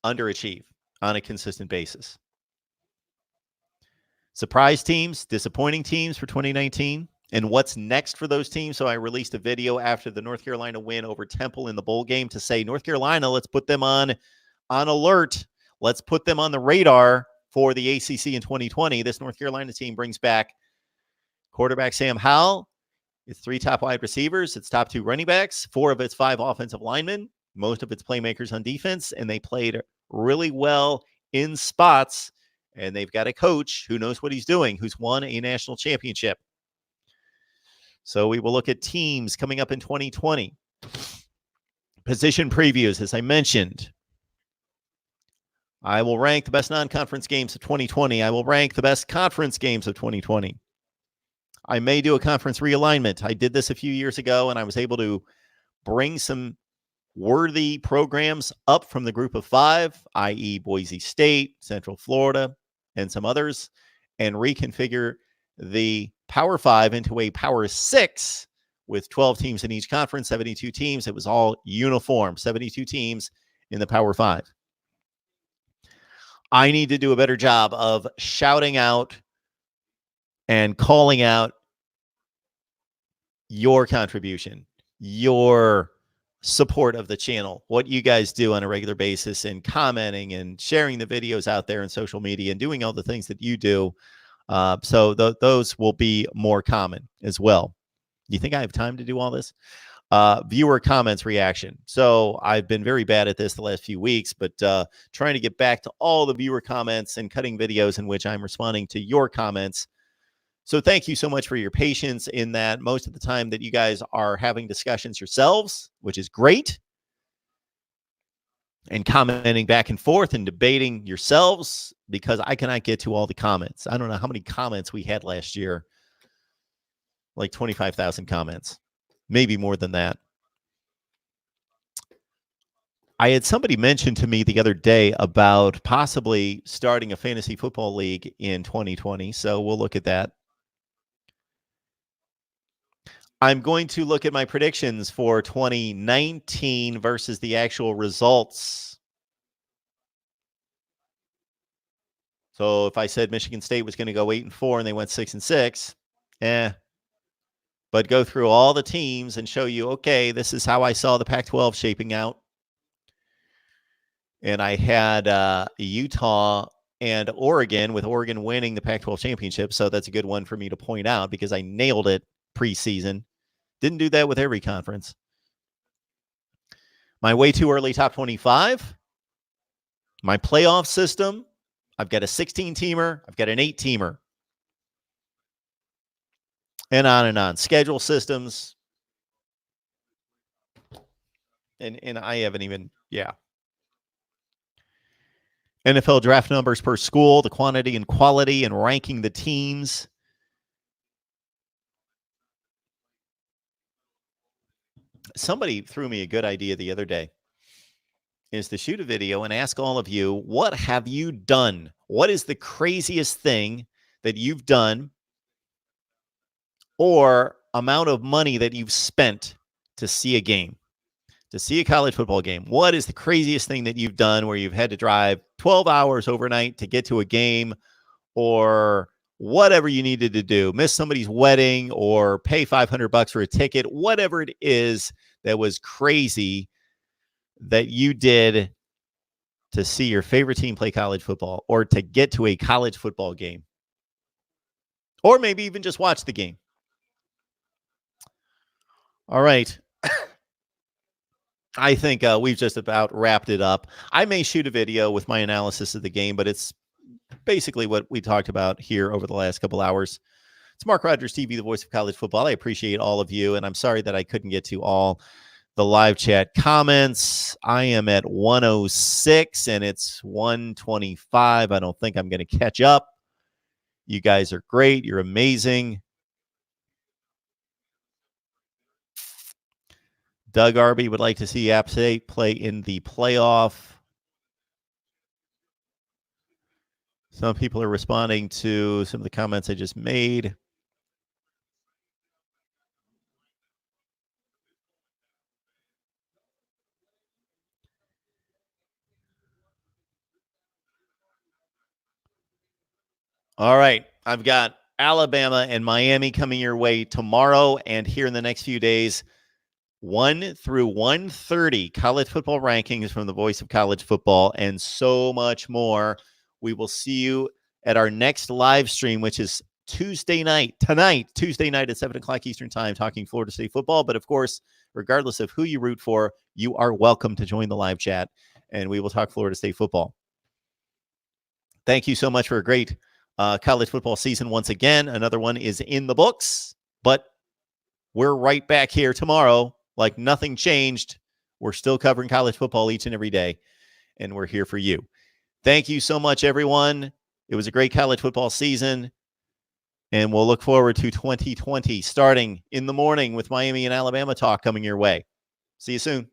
underachieve on a consistent basis. Surprise teams, disappointing teams for 2019, and what's next for those teams. So I released a video after the North Carolina win over Temple in the bowl game to say, North Carolina, let's put them on alert. Let's put them on the radar for the ACC in 2020. This North Carolina team brings back quarterback Sam Howell, its 3 top wide receivers, its top 2 running backs, 4 of its 5 offensive linemen, most of its playmakers on defense, and they played really well in spots, and they've got a coach who knows what he's doing, who's won a national championship. So we will look at teams coming up in 2020. Position previews, as I mentioned. I will rank the best non-conference games of 2020. I will rank the best conference games of 2020. I may do a conference realignment. I did this a few years ago, and I was able to bring some worthy programs up from the group of 5, i.e. Boise State, Central Florida, and some others, and reconfigure the Power 5 into a Power 6 with 12 teams in each conference, 72 teams. It was all uniform, 72 teams in the Power 5. I need to do a better job of shouting out and calling out your contribution, your support of the channel, what you guys do on a regular basis, and commenting and sharing the videos out there in social media and doing all the things that you do. So those will be more common as well. You think I have time to do all this? Viewer comments reaction. So I've been very bad at this the last few weeks, but trying to get back to all the viewer comments and cutting videos in which I'm responding to your comments. So thank you so much for your patience in that most of the time that you guys are having discussions yourselves, which is great, and commenting back and forth and debating yourselves, because I cannot get to all the comments. I don't know how many comments we had last year. like 25,000 comments, maybe more than that. I had somebody mention to me the other day about possibly starting a fantasy football league in 2020, so we'll look at that. I'm going to look at my predictions for 2019 versus the actual results. So if I said Michigan State was going to go 8-4 and they went 6-6, but go through all the teams and show you, okay, this is how I saw the Pac-12 shaping out. And I had Utah and Oregon, with Oregon winning the Pac-12 championship. So that's a good one for me to point out because I nailed it preseason. Didn't do that with every conference. My way too early top 25. My playoff system. I've got a 16-teamer. I've got an 8-teamer. And on and on. Schedule systems. And I haven't even, NFL draft numbers per school, the quantity and quality, and ranking the teams. Somebody threw me a good idea the other day, is to shoot a video and ask all of you, what have you done? What is the craziest thing that you've done or amount of money that you've spent to see a game, to see a college football game? What is the craziest thing that you've done where you've had to drive 12 hours overnight to get to a game, or whatever you needed to do, miss somebody's wedding or pay $500 for a ticket, whatever it is that was crazy that you did to see your favorite team play college football or to get to a college football game, or maybe even just watch the game. All right. I think we've just about wrapped it up. I may shoot a video with my analysis of the game, but it's basically what we talked about here over the last couple hours. It's Mark Rogers TV, the voice of college football. I appreciate all of you, and I'm sorry that I couldn't get to all the live chat comments. I am at 106, and it's 125. I don't think I'm going to catch up. You guys are great. You're amazing. Doug Arby would like to see App State play in the playoff. Some people are responding to some of the comments I just made. All right. I've got Alabama and Miami coming your way tomorrow and here in the next few days. 1 through 130 college football rankings from the voice of college football and so much more. We will see you at our next live stream, which is Tuesday night at 7 o'clock Eastern time, talking Florida State football. But of course, regardless of who you root for, you are welcome to join the live chat and we will talk Florida State football. Thank you so much for a great college football season once again. Another one is in the books, but we're right back here tomorrow like nothing changed. We're still covering college football each and every day, and we're here for you. Thank you so much, everyone. It was a great college football season, and we'll look forward to 2020 starting in the morning with Miami and Alabama talk coming your way. See you soon.